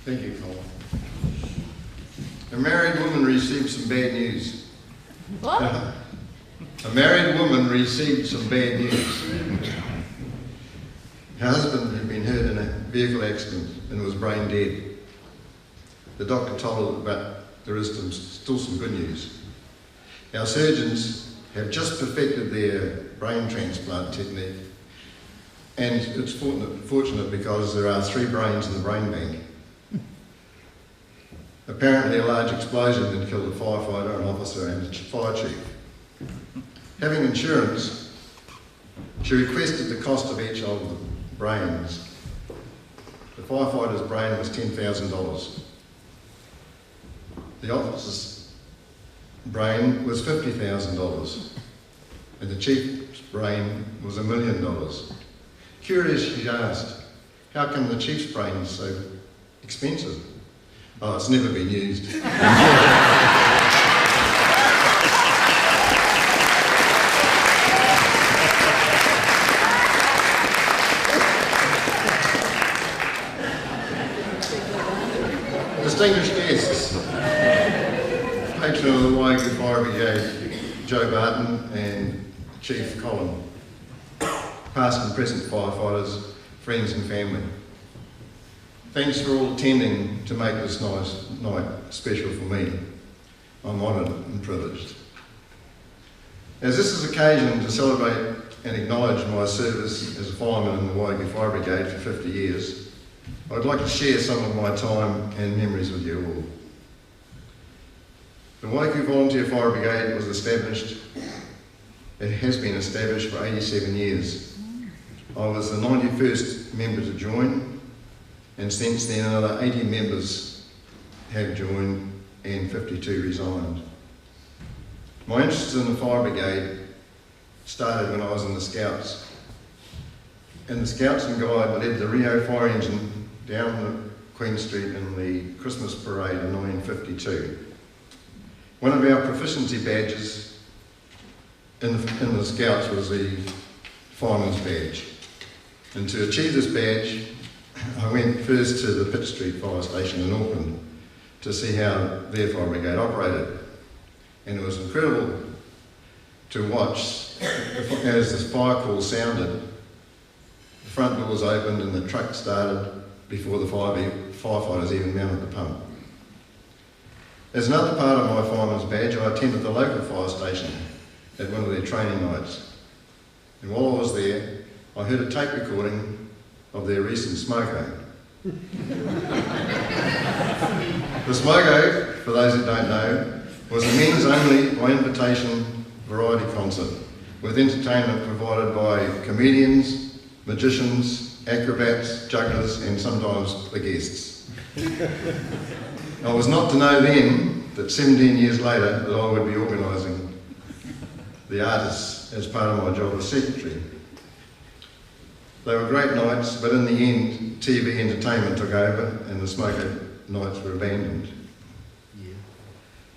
Thank you, Colin. A married woman received some bad news. What? A married woman received some bad news. Her husband had been hurt in a vehicle accident and was brain dead. The doctor told her that there is still some good news. Our surgeons have just perfected their brain transplant technique, and it's fortunate because there are 3 brains in the brain bank. Apparently a large explosion had killed a firefighter, an officer and a fire chief. Having insurance, she requested the cost of each of the brains. The firefighter's brain was $10,000. The officer's brain was $50,000. And the chief's brain was $1 million. Curious, she asked, how come the chief's brain is so expensive? Oh, it's never been used. Distinguished guests, patron of the Waiuku Fire Brigade, Joe Barton and Chief Colin, past and present firefighters, friends and family. Thanks for all attending to make this night special for me. I'm honoured and privileged. As this is an occasion to celebrate and acknowledge my service as a fireman in the Waiuku Fire Brigade for 50 years, I'd like to share some of my time and memories with you all. The Waiuku Volunteer Fire Brigade was established, it has been established for 87 years. I was the 91st member to join, and since then another 80 members have joined and 52 resigned. My interest in the Fire Brigade started when I was in the Scouts. And the Scouts and Guide led the Rio Fire Engine down the Queen Street in the Christmas parade in 1952. One of our proficiency badges in the Scouts was the Fireman's Badge. And to achieve this badge, I went first to the Pitt Street Fire Station in Auckland to see how their fire brigade operated. And it was incredible to watch as this fire call sounded, the front doors opened and the truck started before the firefighters even mounted the pump. As another part of my fireman's badge, I attended the local fire station at one of their training nights. And while I was there, I heard a tape recording of their recent smoko. The smoko, for those who don't know, was a men's only by invitation variety concert with entertainment provided by comedians, magicians, acrobats, jugglers and sometimes the guests. I was not to know then that 17 years later that I would be organising the artists as part of my job as secretary. They were great nights, but in the end, TV entertainment took over and the smoko nights were abandoned.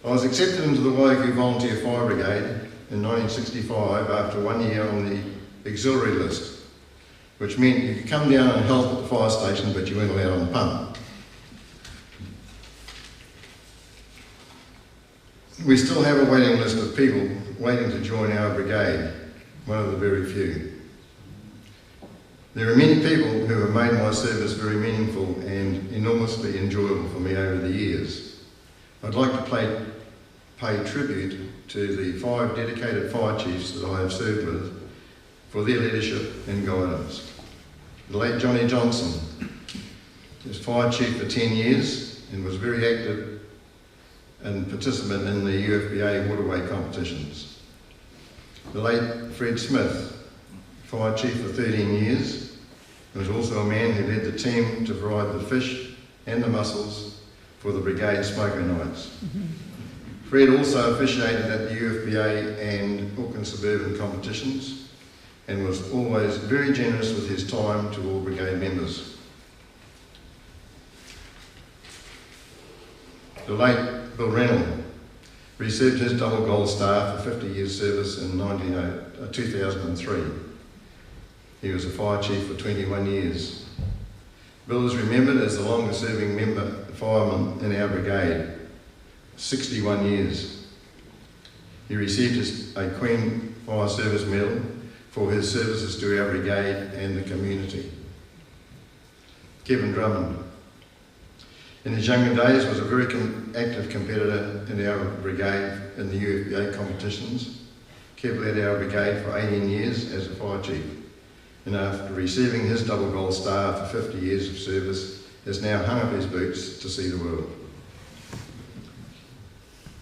I was accepted into the Waiuku Volunteer Fire Brigade in 1965 after 1 year on the auxiliary list, which meant you could come down and help at the fire station, but you weren't allowed on the pump. We still have a waiting list of people waiting to join our brigade, one of the very few. There are many people who have made my service very meaningful and enormously enjoyable for me over the years. I'd like to pay tribute to the 5 dedicated fire chiefs that I have served with for their leadership and guidance. The late Johnny Johnson was fire chief for 10 years and was very active and participant in the UFBA waterway competitions. The late Fred Smith, fire chief for 13 years, and was also a man who led the team to provide the fish and the mussels for the brigade smoko nights. Fred also officiated at the UFBA and Auckland suburban competitions and was always very generous with his time to all brigade members. The late Bill Reynolds received his double gold star for 50 years service in 2003. He was a fire chief for 21 years. Bill is remembered as the longest serving member fireman in our brigade, 61 years. He received a Queen Fire Service Medal for his services to our brigade and the community. Kevin Drummond. In his younger days was a very active competitor in our brigade in the UFBA competitions. Kev led our brigade for 18 years as a fire chief, and after receiving his double gold star for 50 years of service, has now hung up his boots to see the world.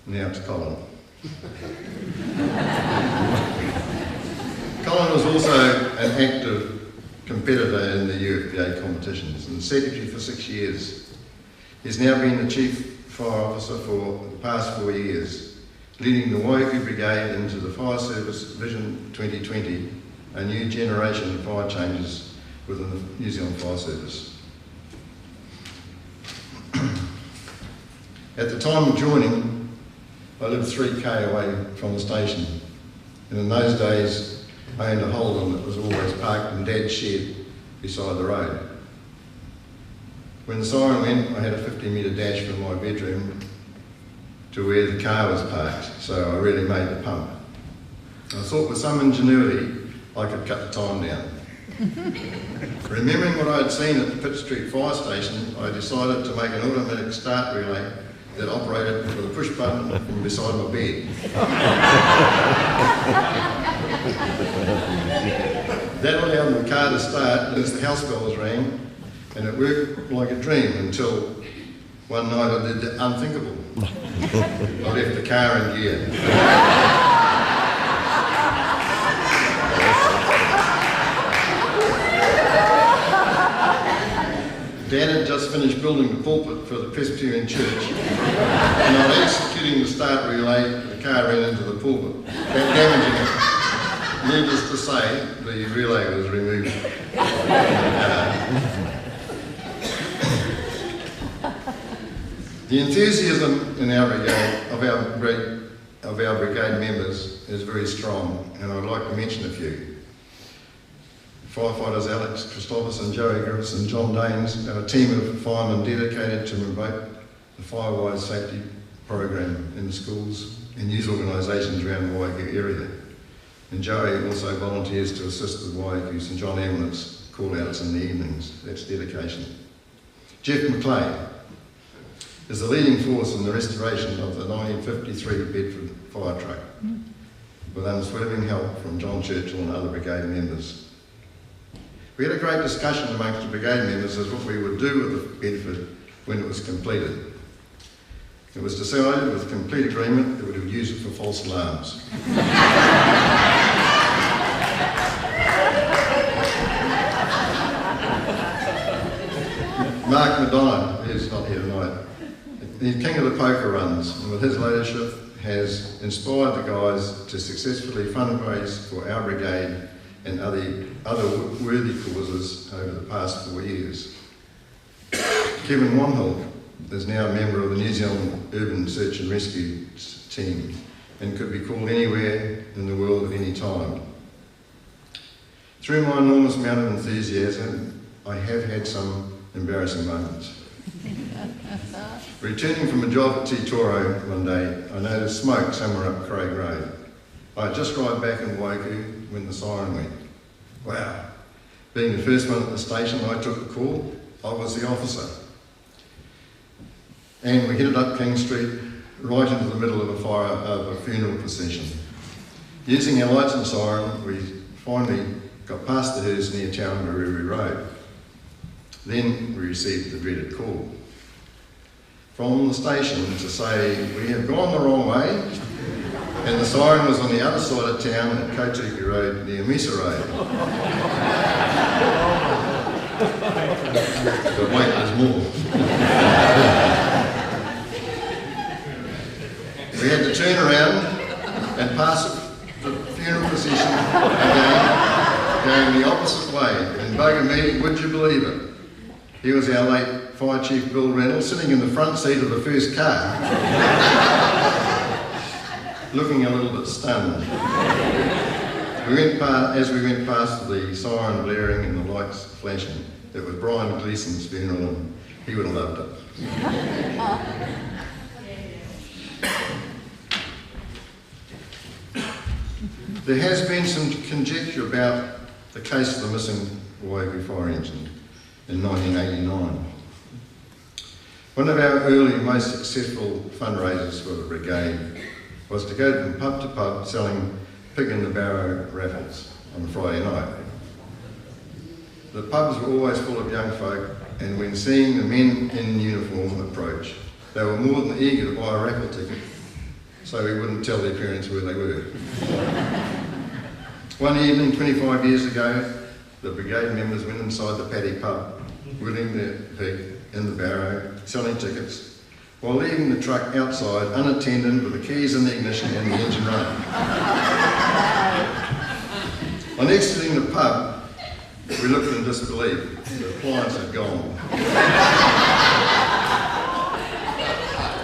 Now to Colin. Colin was also an active competitor in the UFBA competitions and secretary for 6 years. He's now been the Chief Fire Officer for the past 4 years, leading the Waiuku Brigade into the Fire Service Vision 2020, a new generation of fire changes within the New Zealand Fire Service. At the time of joining, I lived 3k away from the station, and in those days I owned a Holden that was always parked in Dad's shed beside the road. When the siren went, I had a 50-metre dash from my bedroom to where the car was parked, so I really made the pump. I thought with some ingenuity I could cut the time down. Remembering what I had seen at the Pitt Street Fire Station, I decided to make an automatic start relay that operated with a push button from beside my bed. That allowed the car to start as the house bells rang, and it worked like a dream until one night I did the unthinkable. I left the car in gear. Dad had just finished building the pulpit for the Presbyterian church, and on executing the start relay, the car ran into the pulpit, damaging it. Needless to say, the relay was removed. The enthusiasm in our brigade, of our brigade members is very strong, and I'd like to mention a few. Firefighters Alex Christopherson, Joey Griffiths and John Daines are a team of firemen dedicated to promote the fire-wise safety program in the schools and youth organisations around the Waiuku area. And Joey also volunteers to assist the Waiuku St John Ambulance call-outs in the evenings. That's dedication. Jeff McLean is the leading force in the restoration of the 1953 Bedford fire truck, with unswerving help from John Churchill and other brigade members. We had a great discussion amongst the brigade members as what we would do with the Bedford when it was completed. It was decided with complete agreement that we would use it for false alarms. Mark Madonna, who's not here tonight, he's king of the poker runs, and with his leadership has inspired the guys to successfully fundraise for our brigade and other worthy causes over the past 4 years. Kevin Wanhill is now a member of the New Zealand Urban Search and Rescue team and could be called anywhere in the world at any time. Through my enormous amount of enthusiasm, I have had some embarrassing moments. Returning from a job at Toro one day, I noticed smoke somewhere up Craig Road. I had just arrived back in Waiuku when the siren went. Wow. Being the first one at the station, I took the call. I was the officer. And we headed up King Street, right into the middle of a funeral procession. Using our lights and siren, we finally got past the hearse near Tarangaruru Road. Then we received the dreaded call from the station to say we have gone the wrong way, and the siren was on the other side of town at Kotuku Road near Mesa Road. But wait, there's more. We had to turn around and pass the funeral procession again, going the opposite way. And bugger me, would you believe it? He was our late Fire Chief Bill Reynolds, sitting in the front seat of the first car, looking a little bit stunned. As we went past the siren blaring and the lights flashing, it was Brian Gleeson's funeral and he would have loved it. There has been some conjecture about the case of the missing Waiuku fire engine in 1989. One of our early most successful fundraisers for the brigade was to go from pub to pub selling pig in the barrow raffles on a Friday night. The pubs were always full of young folk, and when seeing the men in uniform approach, they were more than eager to buy a raffle ticket so we wouldn't tell their parents where they were. One evening, 25 years ago, the brigade members went inside the Paddy pub, wheeling the pig in the barrow, selling tickets, while leaving the truck outside unattended with the keys in the ignition and the engine running. On exiting the pub, we looked in disbelief. The appliance had gone.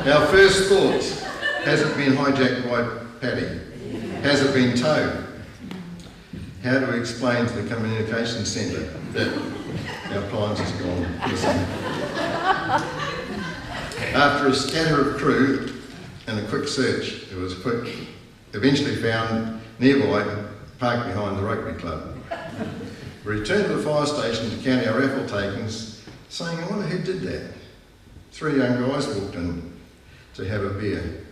Our first thoughts, has it been hijacked by Paddy? Has it been towed? How do we explain to the communications centre that our appliance is gone? After a scatter of crew and a quick search, it was eventually found nearby, parked behind the rugby club. We returned to the fire station to count our raffle takings, saying, I wonder who did that? 3 young guys walked in to have a beer.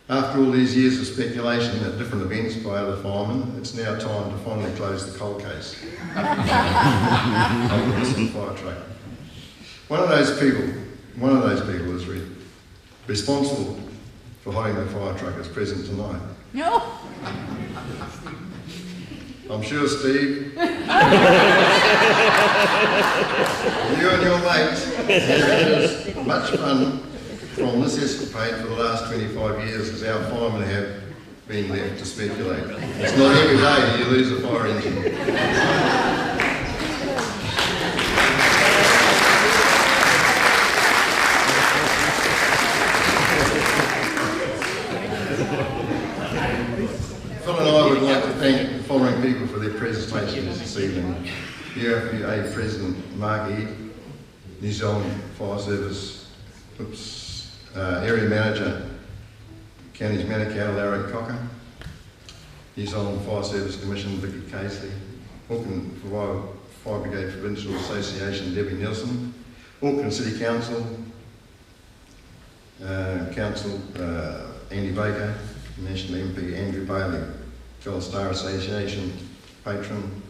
After all these years of speculation at different events by other firemen, it's now time to finally close the cold case. Fire truck. One of those people is responsible for hiding the fire truck is present tonight. No. I'm sure, Steve, you and your mates have had as much fun from this escapade for the last 25 years as our firemen have been left to speculate. It's not every day you lose a fire engine. Phil and I would like to thank the following people for their presentations this evening. QFF President Mark Eade, New Zealand Fire Service Area Manager, Counties Manukau, Larry Cocker, New Zealand Fire Service Commission, Vicky Casey, Auckland Fire Brigade Provincial Association, Debbie Nielsen, Auckland City Council, Andy Baker, National MP Andrew Bailey, Fellow Star Association Patron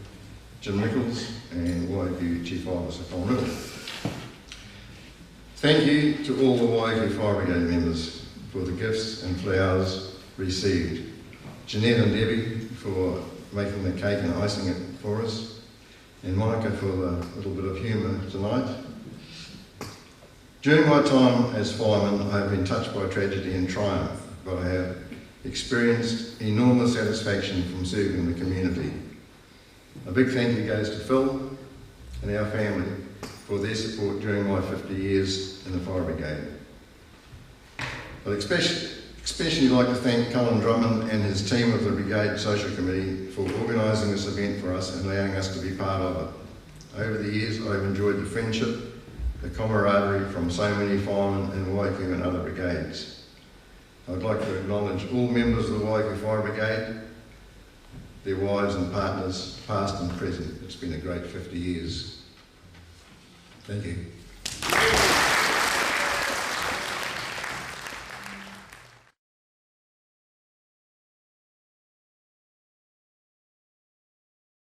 Jim Nichols, and Waiuku Chief Officer Colin Little. Thank you to all the Waiuku Fire Brigade members for the gifts and flowers received. Jeanette and Debbie for making the cake and icing it for us, and Monica for the little bit of humour tonight. During my time as fireman, I have been touched by tragedy and triumph, but I have experienced enormous satisfaction from serving the community. A big thank you goes to Phil and our family for their support during my 50 years in the Fire Brigade. I'd especially like to thank Colin Drummond and his team of the Brigade Social Committee for organising this event for us and allowing us to be part of it. Over the years, I've enjoyed the friendship, the camaraderie from so many firemen in Waiuku and other brigades. I'd like to acknowledge all members of the Waiuku Fire Brigade, their wives and partners, past and present. It's been a great 50 years. Thank you.